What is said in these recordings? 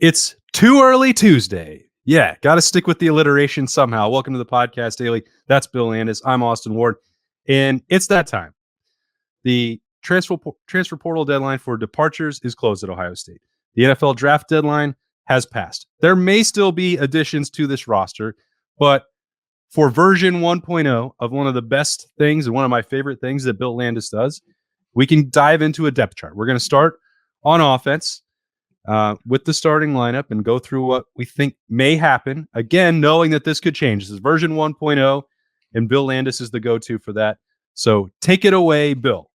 It's Too Early Tuesday. Yeah, got to stick with the alliteration somehow. Welcome to the podcast daily. That's Bill Landis. I'm Austin Ward. And it's that time. The transfer portal deadline for departures is closed at Ohio State. The NFL draft deadline has passed. There may still be additions to this roster, but for version 1.0 of one of the best things and one of my favorite things that Bill Landis does, we can dive into a depth chart. We're going to start on offense with the starting lineup and go through what we think may happen. Again, knowing that this could change. This is version 1.0, and Bill Landis is the go-to for that. So take it away, Bill.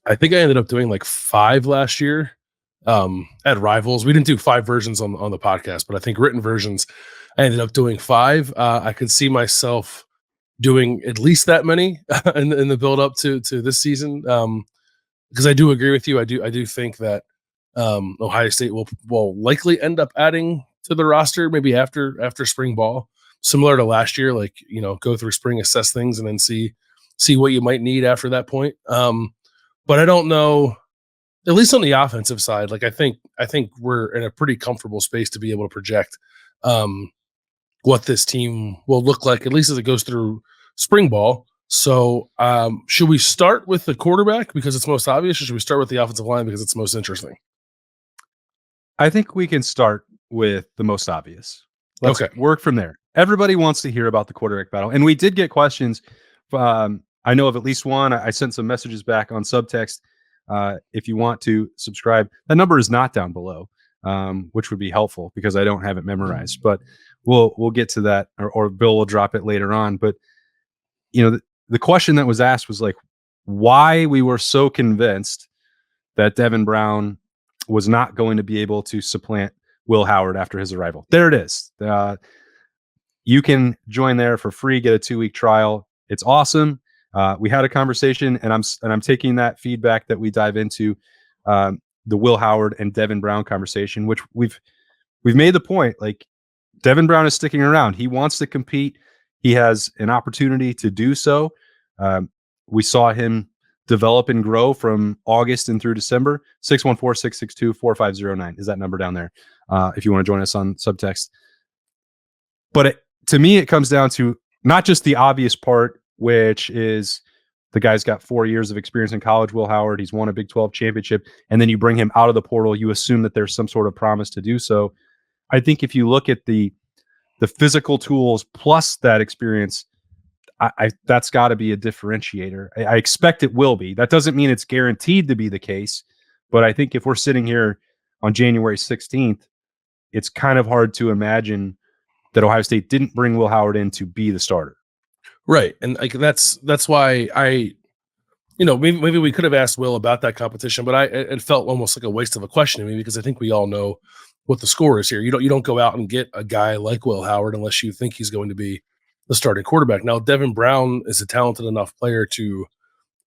I think I ended up doing like 5 last year at Rivals. We didn't do 5 versions on the podcast, but I think written versions, I ended up doing 5. I could see myself doing at least that many in the build up to this season. Because I do agree with you. I do think that Ohio State will likely end up adding to the roster maybe after spring ball, similar to last year. Like, go through spring, assess things, and then see what you might need after that point. But I don't know, at least on the offensive side. Like I think we're in a pretty comfortable space to be able to project what this team will look like, at least as it goes through spring ball. So should we start with the quarterback because it's most obvious, or should we start with the offensive line because it's most interesting? I think we can start with the most obvious. Let's work from there. Everybody wants to hear about the quarterback battle. And we did get questions. I know of at least one. I sent some messages back on subtext. If you want to subscribe, that number is not down below, which would be helpful because I don't have it memorized. But we'll get to that, or Bill will drop it later on. But the question that was asked was like, why we were so convinced that Devin Brown was not going to be able to supplant Will Howard after his arrival. There it is. You can join there for free, get a 2-week trial. It's awesome. We had a conversation, and I'm taking that feedback that we dive into the Will Howard and Devin Brown conversation, which we've made the point. Like, Devin Brown is sticking around. He wants to compete. He has an opportunity to do so. We saw him develop and grow from August and through December. 614-662-4509 is that number down there if you want to join us on subtext. But to me, it comes down to not just the obvious part, which is the guy's got 4 years of experience in college, Will Howard. He's won a Big 12 championship, and then you bring him out of the portal. You assume that there's some sort of promise to do so. I think if you look at the physical tools plus that experience, that's got to be a differentiator. I expect it will be. That doesn't mean it's guaranteed to be the case, but I think if we're sitting here on January 16th, it's kind of hard to imagine that Ohio State didn't bring Will Howard in to be the starter. Right. And like that's why maybe we could have asked Will about that competition, but it felt almost like a waste of a question to me because I think we all know what the score is here. You don't go out and get a guy like Will Howard unless you think he's going to be the starting quarterback. Now, Devin Brown is a talented enough player to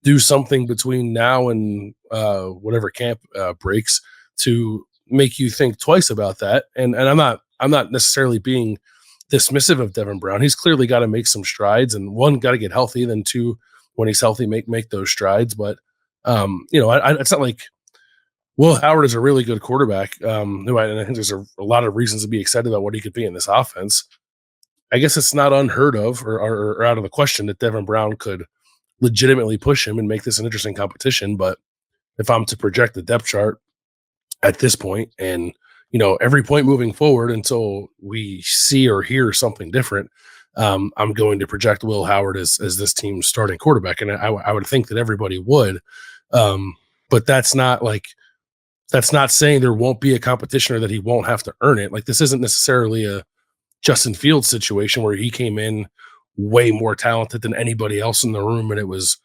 do something between now and whatever camp breaks to make you think twice about that. And I'm not necessarily being dismissive of Devin Brown. He's clearly got to make some strides, and 1, got to get healthy. Then 2, when he's healthy, make those strides. But it's not like Will Howard is a really good quarterback. And I think there's a lot of reasons to be excited about what he could be in this offense. I guess it's not unheard of or out of the question that Devin Brown could legitimately push him and make this an interesting competition. But if I'm to project the depth chart at this point and, every point moving forward until we see or hear something different, I'm going to project Will Howard as this team's starting quarterback. And I would think that everybody would. But that's not saying there won't be a competition or that he won't have to earn it. Like, this isn't necessarily a Justin Fields situation where he came in way more talented than anybody else in the room, and it was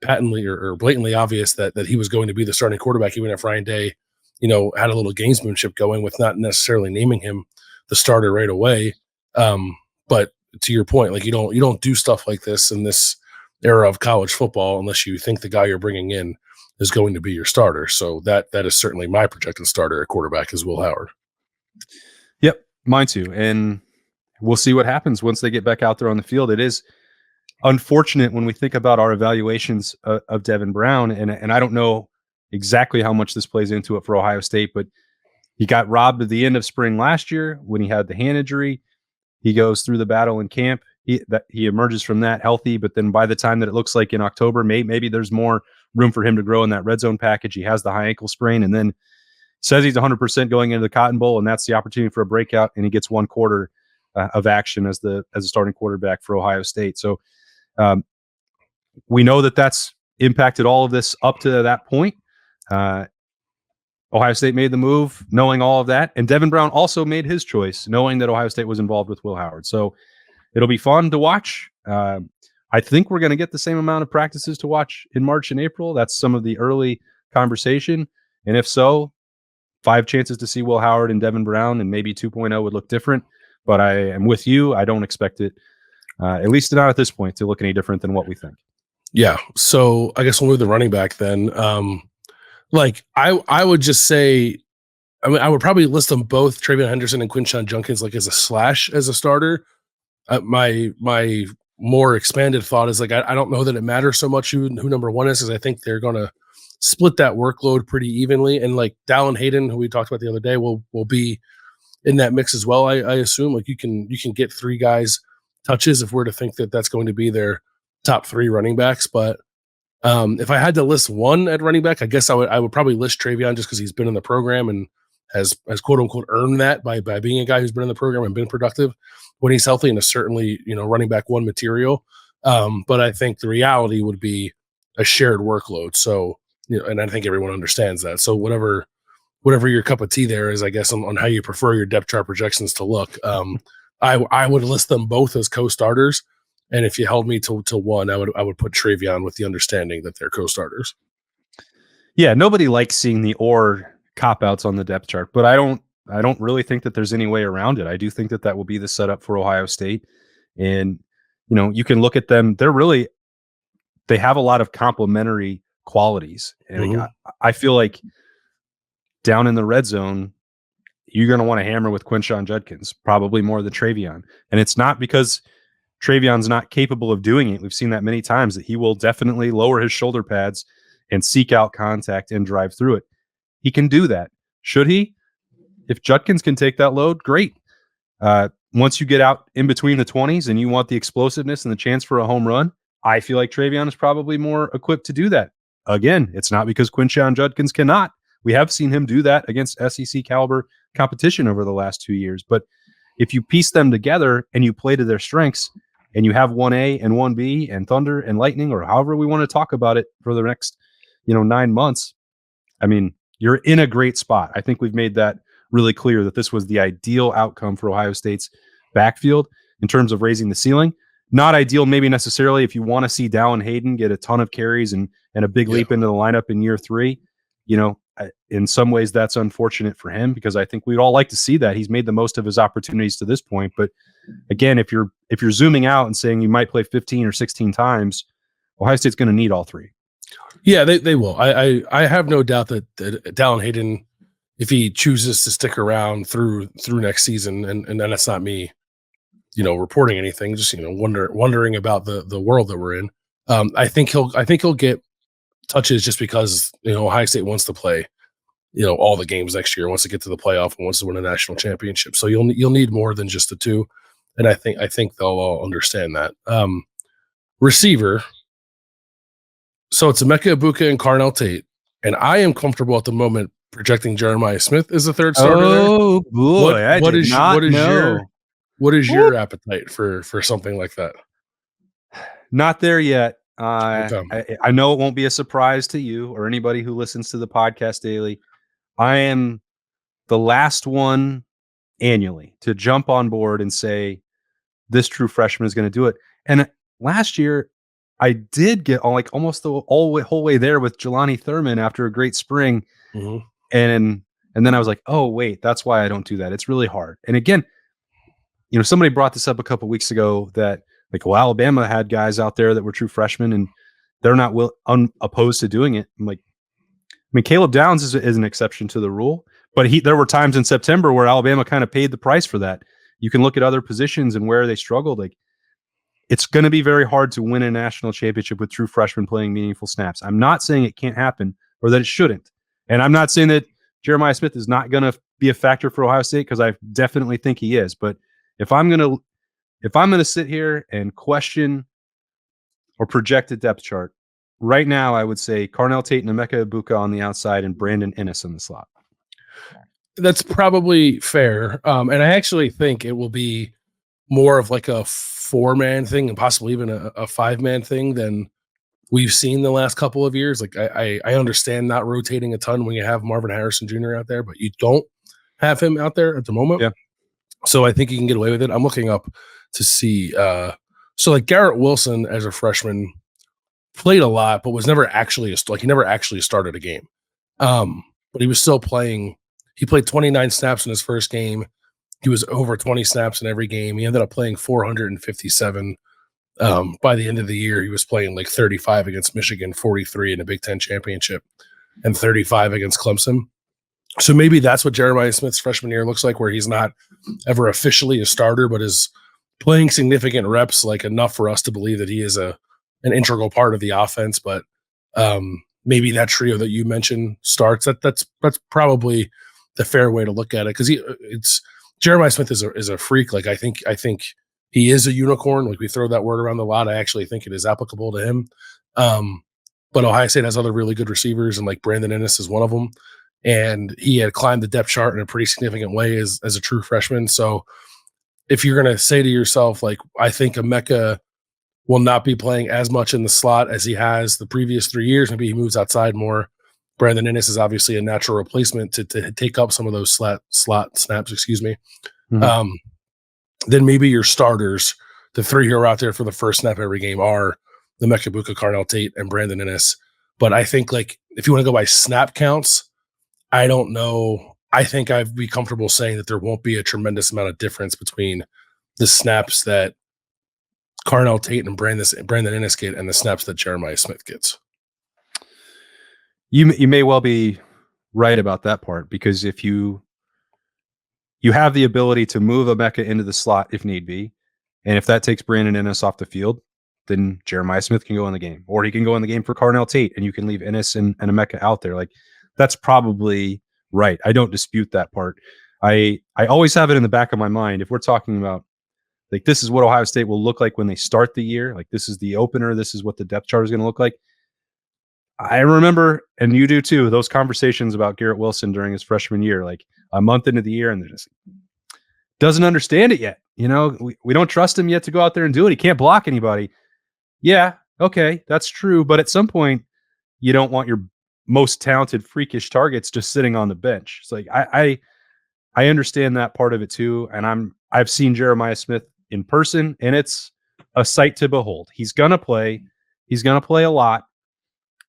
patently or blatantly obvious that he was going to be the starting quarterback, even if Ryan Day, had a little gamesmanship going with not necessarily naming him the starter right away. But to your point, like you don't do stuff like this in this era of college football unless you think the guy you're bringing in is going to be your starter. So that is certainly my projected starter at quarterback is Will Howard. Yep, mine too. And we'll see what happens once they get back out there on the field. It is unfortunate when we think about our evaluations of Devin Brown, and I don't know exactly how much this plays into it for Ohio State, but He got robbed at the end of spring last year when he had the hand injury. He goes through the battle in camp. He emerges from that healthy, but then by the time that it looks like in October, maybe there's more room for him to grow in that red zone package. He has the high ankle sprain, and then says he's 100% going into the Cotton Bowl, and that's the opportunity for a breakout, and he gets 1 quarter of action as a starting quarterback for Ohio State. So we know that that's impacted all of this up to that point. Ohio State made the move knowing all of that, and Devin Brown also made his choice knowing that Ohio State was involved with Will Howard. So it'll be fun to watch. I think we're going to get the same amount of practices to watch in March and April. That's some of the early conversation. And if so, 5 chances to see Will Howard and Devin Brown, and maybe 2.0 would look different. But I am with you. I don't expect it, at least not at this point, to look any different than what we think. Yeah. So I guess we'll move the running back then. I would just say, I would probably list them both, Travion Henderson and Quinshon Judkins, like as a slash as a starter. My more expanded thought is I don't know that it matters so much who number 1 is, because I think they're going to split that workload pretty evenly. And like Dallin Hayden, who we talked about the other day, will be in that mix as well. I assume you can get 3 guys touches if we're to think that that's going to be their top 3 running backs. But if I had to list one at running back, I guess I would probably list Travion, just because he's been in the program and has quote unquote earned that by being a guy who's been in the program and been productive when he's healthy, and is certainly, running back 1 material. But I think the reality would be a shared workload. So, and I think everyone understands that. So whatever your cup of tea there is, I guess, on how you prefer your depth chart projections to look, I would list them both as co-starters. And if you held me to 1, I would put Travion with the understanding that they're co-starters. Yeah, nobody likes seeing the or cop-outs on the depth chart, but I don't really think that there's any way around it. I do think that will be the setup for Ohio State. And, you can look at them. They have a lot of complementary qualities. And I feel like down in the red zone, you're going to want to hammer with Quinshon Judkins, probably more than Travion. And it's not because Travion's not capable of doing it. We've seen that many times, that he will definitely lower his shoulder pads and seek out contact and drive through it. He can do that. Should he? If Judkins can take that load, great. Once you get out in between the 20s and you want the explosiveness and the chance for a home run, I feel like Travion is probably more equipped to do that. Again, it's not because Quinshon Judkins cannot. We have seen him do that against SEC caliber competition over the last 2 years. But if you piece them together and you play to their strengths, and you have 1A and 1B and Thunder and Lightning, or however we want to talk about it for the next, 9 months, I mean, you're in a great spot. I think we've made that really clear, that this was the ideal outcome for Ohio State's backfield in terms of raising the ceiling. Not ideal, maybe necessarily, if you want to see Dallin Hayden get a ton of carries and a big leap into the lineup in year 3. In some ways that's unfortunate for him, because I think we'd all like to see that. He's made the most of his opportunities to this point. But again, if you're zooming out and saying you might play 15 or 16 times, Ohio State's going to need all 3. Yeah, they will. I have no doubt that Dallin Hayden, if he chooses to stick around through next season, and then that's not me, reporting anything, just wondering about the world that we're in. I think he'll get touches, just because Ohio State wants to play all the games next year, wants to get to the playoff, and wants to win a national championship. So you'll need more than just the 2, and I think they'll all understand that. Receiver. So it's Emeka Ibuka and Carnell Tate, and I am comfortable at the moment projecting Jeremiah Smith as the 3rd starter. Oh boy, what is your appetite for something like that? Not there yet. I know it won't be a surprise to you or anybody who listens to the podcast daily. I am the last one annually to jump on board and say this true freshman is going to do it. And last year, I did get almost the whole way there with Jelani Thurman after a great spring. Mm-hmm. And then I was like, oh, wait, that's why I don't do that. It's really hard. And again, somebody brought this up a couple of weeks ago that Alabama had guys out there that were true freshmen and they're not unopposed to doing it. I'm like, Caleb Downs is an exception to the rule, but there were times in September where Alabama kind of paid the price for that. You can look at other positions and where they struggled. It's going to be very hard to win a national championship with true freshmen playing meaningful snaps. I'm not saying it can't happen or that it shouldn't. And I'm not saying that Jeremiah Smith is not going to be a factor for Ohio State because I definitely think he is. But if I'm gonna sit here and question or project a depth chart right now, I would say Carnell Tate and Emeka Ibuka on the outside and Brandon Inniss in the slot. That's probably fair. And I actually think it will be more of like a 4-man thing and possibly even a 5-man thing than we've seen the last couple of years. Like I understand not rotating a ton when you have Marvin Harrison Jr. out there, but you don't have him out there at the moment. Yeah. So I think you can get away with it. I'm looking up to see. So like Garrett Wilson as a freshman played a lot, but was never actually he never actually started a game. But he was still playing. He played 29 snaps in his first game. He was over 20 snaps in every game. He ended up playing 457. By the end of the year, he was playing like 35 against Michigan, 43 in a Big Ten championship, and 35 against Clemson. So maybe that's what Jeremiah Smith's freshman year looks like, where he's not ever officially a starter, but is playing significant reps, like enough for us to believe that he is an integral part of the offense. But maybe that trio that you mentioned starts. That's probably the fair way to look at it, because Jeremiah Smith is a freak. Like I think he is a unicorn. Like we throw that word around a lot. I actually think it is applicable to him. But Ohio State has other really good receivers, and like Brandon Inniss is one of them. And he had climbed the depth chart in a pretty significant way as a true freshman. So if you're going to say to yourself, like, I think Emeka will not be playing as much in the slot as he has the previous 3 years, maybe he moves outside more. Brandon Inniss is obviously a natural replacement to take up some of those slot snaps, Mm-hmm. Then maybe your starters, the 3 who are out there for the first snap every game, are the Emeka Ibuka, Carnell Tate, and Brandon Inniss. But I think, like, if you want to go by snap counts, I don't know. I think I'd be comfortable saying that there won't be a tremendous amount of difference between the snaps that Carnell Tate and Brandon Inniss get and the snaps that Jeremiah Smith gets. You may well be right about that part, because if you have the ability to move Emeka into the slot if need be, and if that takes Brandon Inniss off the field, then Jeremiah Smith can go in the game, or he can go in the game for Carnell Tate, and you can leave Inniss and Emeka out there. Like, that's probably right. I don't dispute that part. I always have it in the back of my mind, if we're talking about, like, this is what Ohio State will look like when they start the year. Like, this is the opener. This is what the depth chart is going to look like. I remember, and you do too, those conversations about Garrett Wilson during his freshman year, like a month into the year, and they're just doesn't understand it yet. You know, we don't trust him yet to go out there and do it. He can't block anybody. Yeah, okay, that's true. But at some point, you don't want your most talented, freakish targets just sitting on the bench. It's like I understand that part of it too, and I've seen Jeremiah Smith in person, and it's a sight to behold. He's gonna play a lot.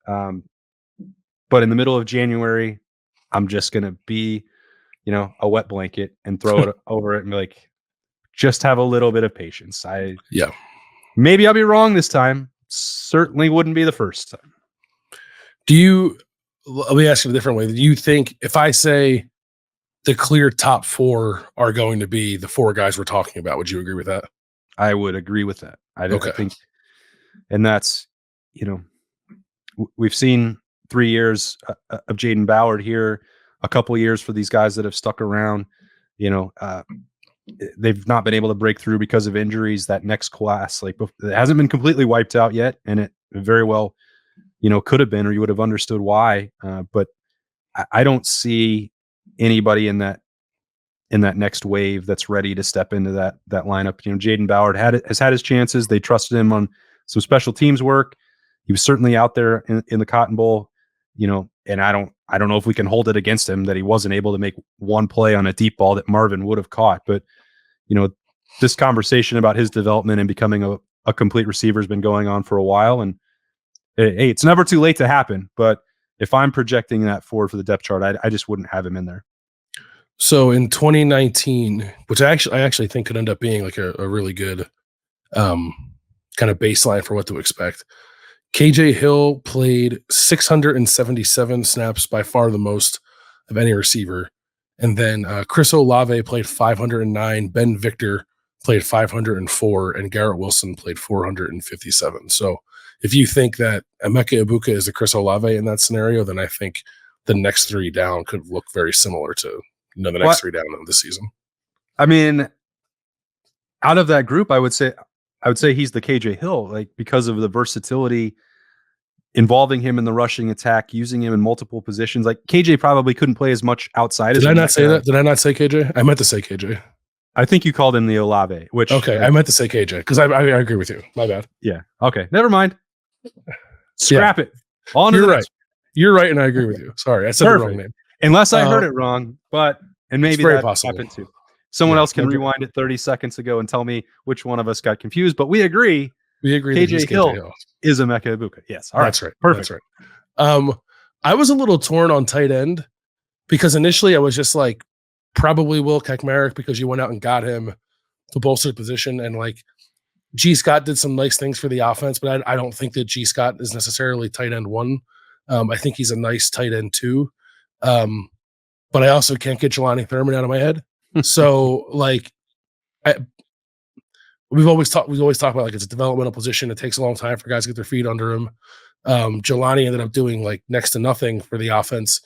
But in the middle of January, I'm just going to be, a wet blanket and throw it over it and be like, just have a little bit of patience. Maybe I'll be wrong this time. Certainly wouldn't be the first time. Let me ask you a different way. Do you think, if I say the clear top 4 are going to be the 4 guys we're talking about, would you agree with that? I would agree with that. I think, and that's, we've seen 3 years of Jaden Ballard here, a couple of years for these guys that have stuck around. They've not been able to break through because of injuries. That next class, like, it hasn't been completely wiped out yet, and it very well, could have been, or you would have understood why. But I don't see anybody in that next wave that's ready to step into that lineup. Jaden Ballard has had his chances. They trusted him on some special teams work. He was certainly out there in the Cotton Bowl, and I don't know if we can hold it against him that he wasn't able to make one play on a deep ball that Marvin would have caught. But, this conversation about his development and becoming a complete receiver has been going on for a while. And hey, it's never too late to happen. But if I'm projecting that forward for the depth chart, I just wouldn't have him in there. So in 2019, which I actually think could end up being like a really good kind of baseline for what to expect. KJ Hill played 677 snaps, by far the most of any receiver. And then Chris Olave played 509, Ben Victor played 504, and Garrett Wilson played 457. So if you think that Emeka Ibuka is a Chris Olave in that scenario, then I think the next 3 down could look very similar to the next 3 down of the season. I mean, out of that group, I would say he's the KJ Hill, like because of the versatility involving him in the rushing attack, using him in multiple positions. Like KJ probably couldn't play as much outside. Did I not say that? Did I not say KJ? I meant to say KJ. I think you called him the Olave, which okay. I meant to say KJ because I agree with you. My bad. Yeah. Okay. Never mind. Scrap it. You're right. You're right, and I agree with you. Sorry, I said the wrong name. Unless I heard it wrong, and maybe that possible. happened too. Someone else can rewind it 30 seconds ago and tell me which one of us got confused, but we agree. KJ Hill is Emeka Egbuka. Yes. All right. That's right. Perfect. That's right. I was a little torn on tight end because initially I was just like, probably Will Kekmerick because you went out and got him to bolster the position. And like G. Scott did some nice things for the offense, but I don't think that G. Scott is necessarily tight end 1. I think he's a nice tight end 2. But I also can't get Jelani Thurman out of my head. So like we always talk about like it's a developmental position. It takes a long time for guys to get their feet under him. Jelani ended up doing like next to nothing for the offense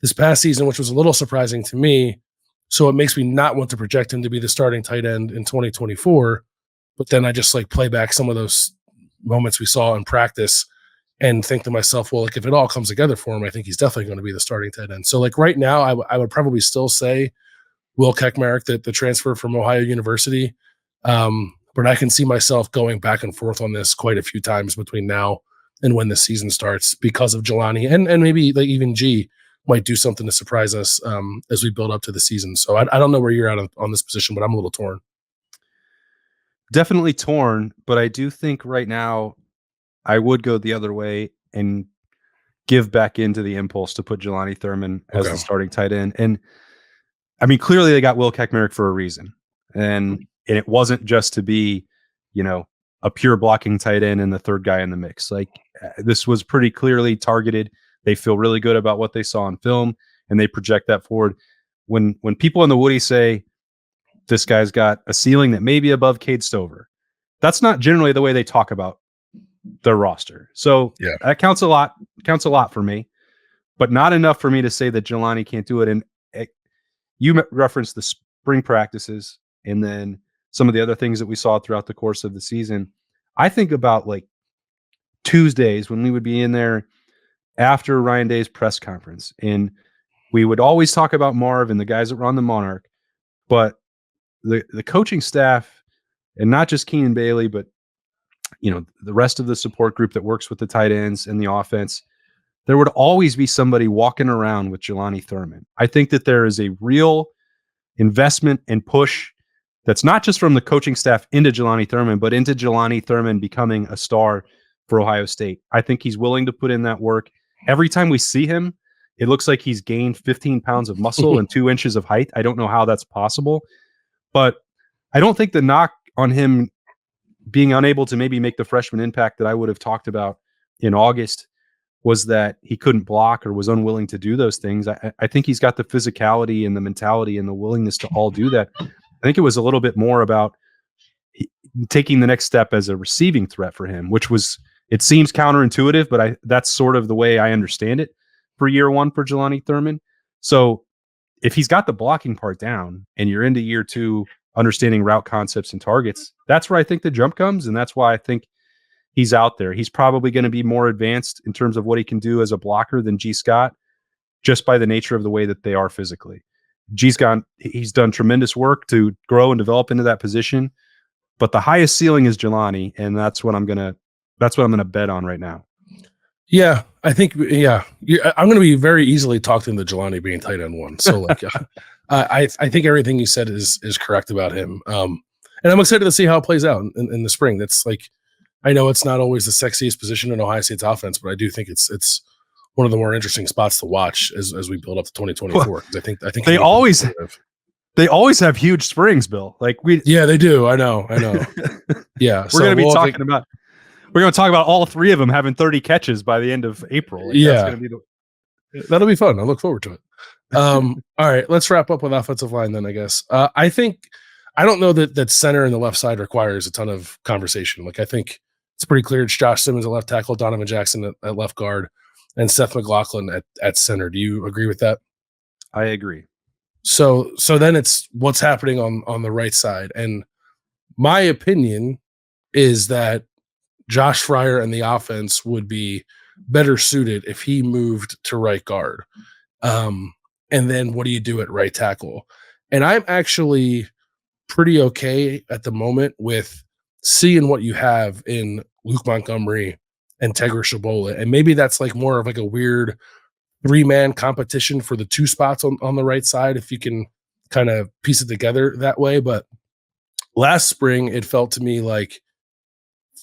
this past season, which was a little surprising to me. So it makes me not want to project him to be the starting tight end in 2024. But then I just like play back some of those moments we saw in practice and think to myself, well, like if it all comes together for him, I think he's definitely going to be the starting tight end. So like right now, I would probably still say Will Kekmerick, the transfer from Ohio University. But I can see myself going back and forth on this quite a few times between now and when the season starts because of Jelani and maybe like even G might do something to surprise us as we build up to the season. So I don't know where you're at on this position, but I'm a little torn. Definitely torn, but I do think right now I would go the other way and give back into the impulse to put Jelani Thurman as the starting tight end. And I mean, clearly they got Will Kekmerick for a reason. And it wasn't just to be, a pure blocking tight end and the third guy in the mix. Like this was pretty clearly targeted. They feel really good about what they saw on film and they project that forward. When people in the Woody say this guy's got a ceiling that may be above Cade Stover, that's not generally the way they talk about their roster. So that counts a lot for me, but not enough for me to say that Jelani can't do it. And you referenced the spring practices and then some of the other things that we saw throughout the course of the season. I think about like Tuesdays when we would be in there after Ryan Day's press conference, and we would always talk about Marv and the guys that were on the Monarch, but the coaching staff, and not just Keenan Bailey, but the rest of the support group that works with the tight ends and the offense, there would always be somebody walking around with Jelani Thurman. I think that there is a real investment and push that's not just from the coaching staff into Jelani Thurman, but into Jelani Thurman becoming a star for Ohio State. I think he's willing to put in that work. Every time we see him, it looks like he's gained 15 pounds of muscle and 2 inches of height. I don't know how that's possible, but I don't think the knock on him being unable to maybe make the freshman impact that I would have talked about in August was that he couldn't block or was unwilling to do those things. I think he's got the physicality and the mentality and the willingness to all do that. I think it was a little bit more about taking the next step as a receiving threat for him, which was, it seems counterintuitive, but that's sort of the way I understand it for year one for Jelani Thurman. So if he's got the blocking part down and you're into year 2, understanding route concepts and targets, that's where I think the jump comes. And that's why I think he's out there. He's probably going to be more advanced in terms of what he can do as a blocker than G. Scott, just by the nature of the way that they are physically. He's done tremendous work to grow and develop into that position, but the highest ceiling is Jelani, and that's what I'm gonna bet on right now. Yeah, I think I'm going to be very easily talked into Jelani being tight end 1. So like, I think everything you said is correct about him, and I'm excited to see how it plays out in the spring. That's like, I know it's not always the sexiest position in Ohio State's offense, but I do think it's one of the more interesting spots to watch as we build up to 2024. I think they always have huge springs, Bill. Like they do. I know. Yeah, we're going to talk about all 3 of them having 30 catches by the end of April. That's that'll be fun. I look forward to it. All right, let's wrap up with offensive line then, I guess. I don't know that center and the left side requires a ton of conversation. Like I think it's pretty clear it's Josh Simmons at left tackle, Donovan Jackson at left guard, and Seth McLaughlin at center. Do you agree with that? I agree. So then it's what's happening on the right side. And my opinion is that Josh Fryer and the offense would be better suited if he moved to right guard. And then what do you do at right tackle? And I'm actually pretty okay at the moment with seeing what you have in Luke Montgomery and Tegra Shabola. And maybe that's like more of like a weird 3-man competition for the 2 spots on the right side, if you can kind of piece it together that way. But last spring, it felt to me like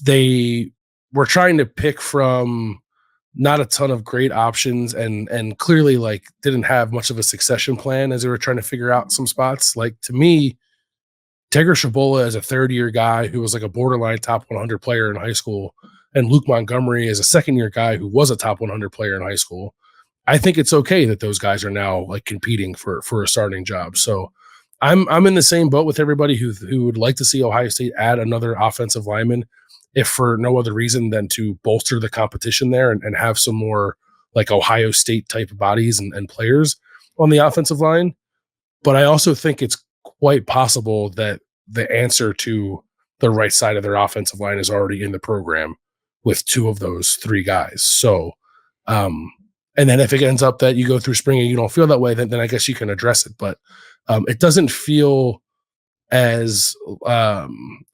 they were trying to pick from not a ton of great options and clearly like didn't have much of a succession plan as they were trying to figure out some spots. Like to me, Tegra Shabola is a 3rd-year guy who was like a borderline top 100 player in high school, and Luke Montgomery is a 2nd-year guy who was a top 100 player in high school. I think it's okay that those guys are now like competing for a starting job. So I'm in the same boat with everybody who would like to see Ohio State add another offensive lineman, if for no other reason than to bolster the competition there and have some more like Ohio State type bodies and players on the offensive line. But I also think it's quite possible that the answer to the right side of their offensive line is already in the program with 2 of those 3 guys. So, and then if it ends up that you go through spring and you don't feel that way, then I guess you can address it. But it doesn't feel as, I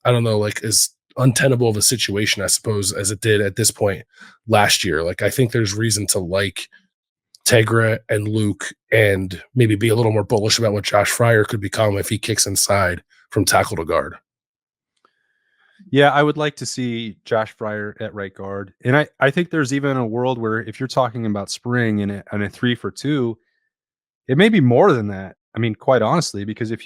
don't know, like as untenable of a situation, I suppose, as it did at this point last year. Like, I think there's reason to like Tegra and Luke and maybe be a little more bullish about what Josh Fryer could become if he kicks inside from tackle to guard. Yeah, I would like to see Josh Fryer at right guard. And I think there's even a world where if you're talking about spring and a 3 for 2, it may be more than that. I mean, quite honestly, because if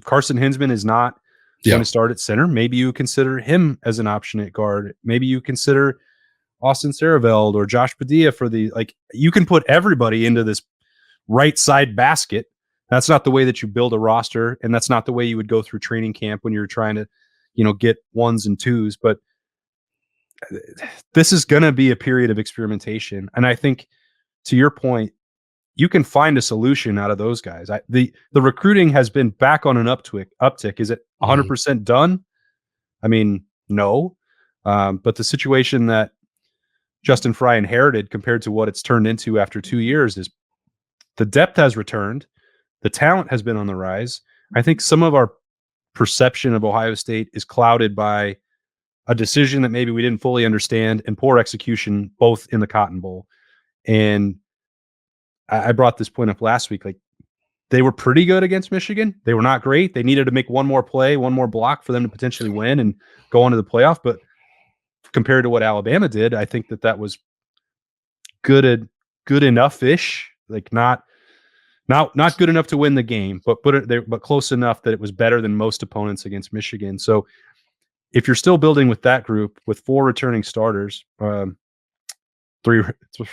Carson Hinsman is not going to start at center, maybe you consider him as an option at guard. Maybe you consider Austin Saraveld or Josh Padilla for the, like, you can put everybody into this right side basket. That's not the way that you build a roster, and that's not the way you would go through training camp when you're trying to, get 1s and 2s. But this is going to be a period of experimentation. And I think, to your point, you can find a solution out of those guys. The recruiting has been back on an uptick. Is it 100% done? I mean, no. But the situation that Justin Fry inherited compared to what it's turned into after 2 years is the depth has returned. The talent has been on the rise. I think some of our perception of Ohio State is clouded by a decision that maybe we didn't fully understand and poor execution, both in the Cotton Bowl. And I brought this point up last week. Like, they were pretty good against Michigan. They were not great. They needed to make one more play, one more block for them to potentially win and go on to the playoff. But compared to what Alabama did, I think that was good enough-ish. Like, not good enough to win the game, but close enough that it was better than most opponents against Michigan. So if you're still building with that group with 4 returning starters, 3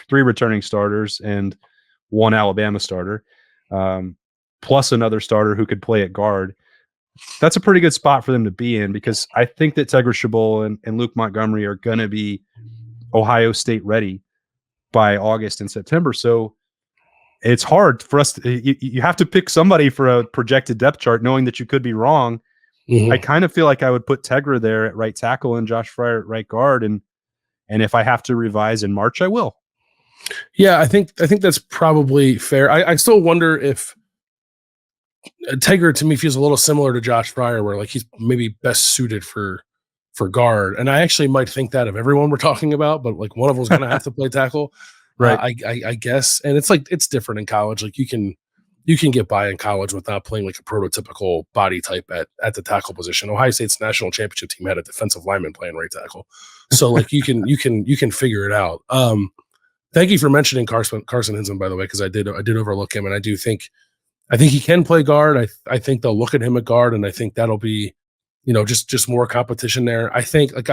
returning starters and 1 Alabama starter, plus another starter who could play at guard, that's a pretty good spot for them to be in, because I think that Tegra Shabola and Luke Montgomery are going to be Ohio State ready by August and September. So it's hard for us. You have to pick somebody for a projected depth chart, knowing that you could be wrong. Mm-hmm. I kind of feel like I would put Tegra there at right tackle and Josh Fryer at right guard. And if I have to revise in March, I will. Yeah, I think that's probably fair. I still wonder if Tegra to me feels a little similar to Josh Fryer, where like he's maybe best suited for guard. And I actually might think that of everyone we're talking about, but like one of them's going to have to play tackle. Right. I guess. And it's like, it's different in college. Like you can get by in college without playing like a prototypical body type at the tackle position. Ohio State's national championship team had a defensive lineman playing right tackle. So like you can figure it out. Thank you for mentioning Carson Hinsman, by the way, because I did overlook him, and I think he can play guard. I think they'll look at him at guard, and I think that'll be, just more competition there. I think like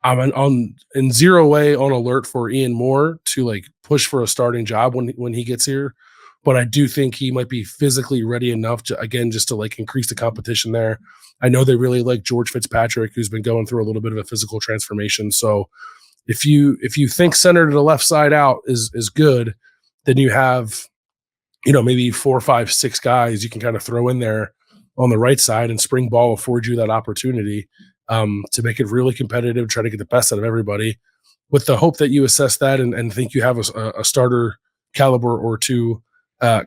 I'm in zero way on alert for Ian Moore to like push for a starting job when he gets here, but I do think he might be physically ready enough to, again, just to like increase the competition there. I know they really like George Fitzpatrick, who's been going through a little bit of a physical transformation. So if you think center to the left side out is good, then you have maybe 4, 5, 6 guys you can kind of throw in there on the right side, and spring ball affords you that opportunity to make it really competitive, try to get the best out of everybody, with the hope that you assess that and think you have a starter caliber or two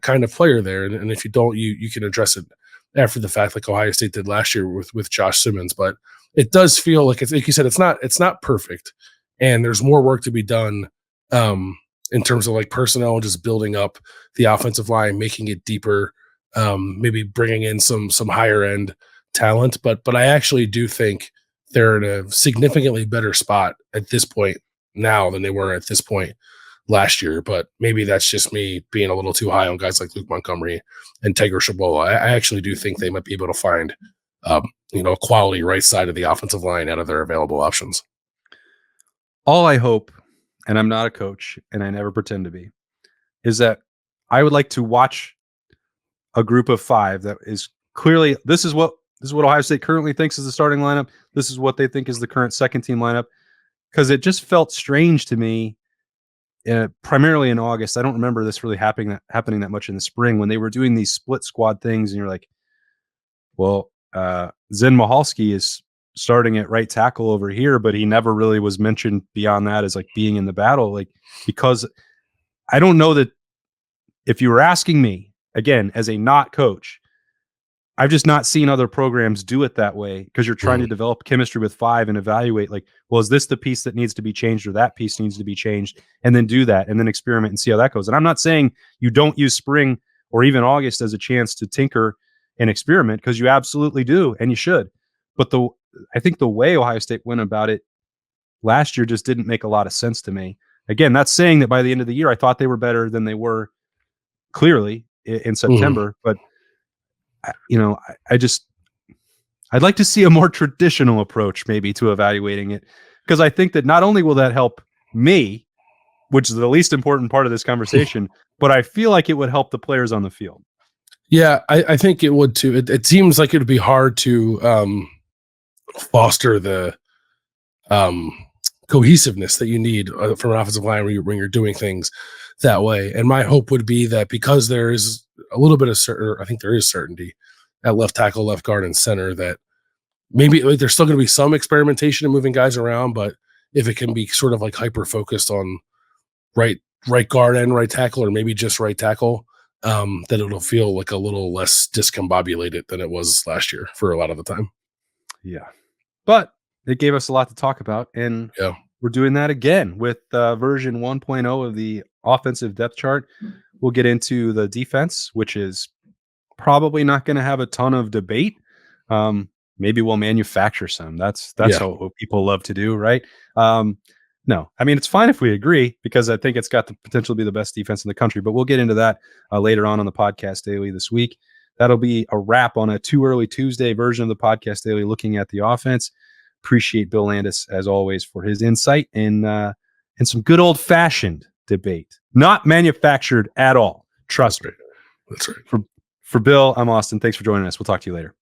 kind of player there. And if you don't, you can address it after the fact, like Ohio State did last year with Josh Simmons. But it does feel like, it's like you said, it's not perfect, and there's more work to be done in terms of like personnel, just building up the offensive line, making it deeper, maybe bringing in some higher end talent. But I actually do think they're in a significantly better spot at this point now than they were at this point last year. But maybe that's just me being a little too high on guys like Luke Montgomery and Tiger Shabola. I actually do think they might be able to find, a quality right side of the offensive line out of their available options. All I hope, and I'm not a coach and I never pretend to be, is that I would like to watch a group of 5 that is clearly, this is what Ohio State currently thinks is the starting lineup. This is what they think is the current second team lineup. Because it just felt strange to me, primarily in August. I don't remember this really happening that much in the spring when they were doing these split squad things, and you're like, well, Zen Mahalski is starting at right tackle over here, but he never really was mentioned beyond that as like being in the battle. Like, because I don't know that, if you were asking me again as a not coach, I've just not seen other programs do it that way, because you're trying to develop chemistry with 5 and evaluate, like, well, is this the piece that needs to be changed, or that piece needs to be changed, and then do that, and then experiment and see how that goes. And I'm not saying you don't use spring or even August as a chance to tinker and experiment, because you absolutely do, and you should. But I think the way Ohio State went about it last year just didn't make a lot of sense to me. Again, that's saying that by the end of the year, I thought they were better than they were clearly in September, but I'd like to see a more traditional approach maybe to evaluating it, because I think that not only will that help me, which is the least important part of this conversation, but I feel like it would help the players on the field. Yeah, I think it would too. It seems like it would be hard to foster the cohesiveness that you need from an offensive line when you're doing things that way. And my hope would be that, because there is a little bit of I think there is certainty at left tackle, left guard, and center, that maybe like there's still going to be some experimentation and moving guys around, but if it can be sort of like hyper focused on right guard and right tackle, or maybe just right tackle, that it'll feel like a little less discombobulated than it was last year for a lot of the time. Yeah. But it gave us a lot to talk about, and we're doing that again with version 1.0 of the offensive depth chart. We'll get into the defense, which is probably not going to have a ton of debate. Maybe we'll manufacture some. That's what people love to do, right? No, I mean, it's fine if we agree, because I think it's got the potential to be the best defense in the country, but we'll get into that later on the podcast daily this week. That'll be a wrap on a Too Early Tuesday version of the podcast daily, looking at the offense. Appreciate Bill Landis, as always, for his insight and some good old fashioned debate, not manufactured at all. Trust me. That's right. For Bill, I'm Austin. Thanks for joining us. We'll talk to you later.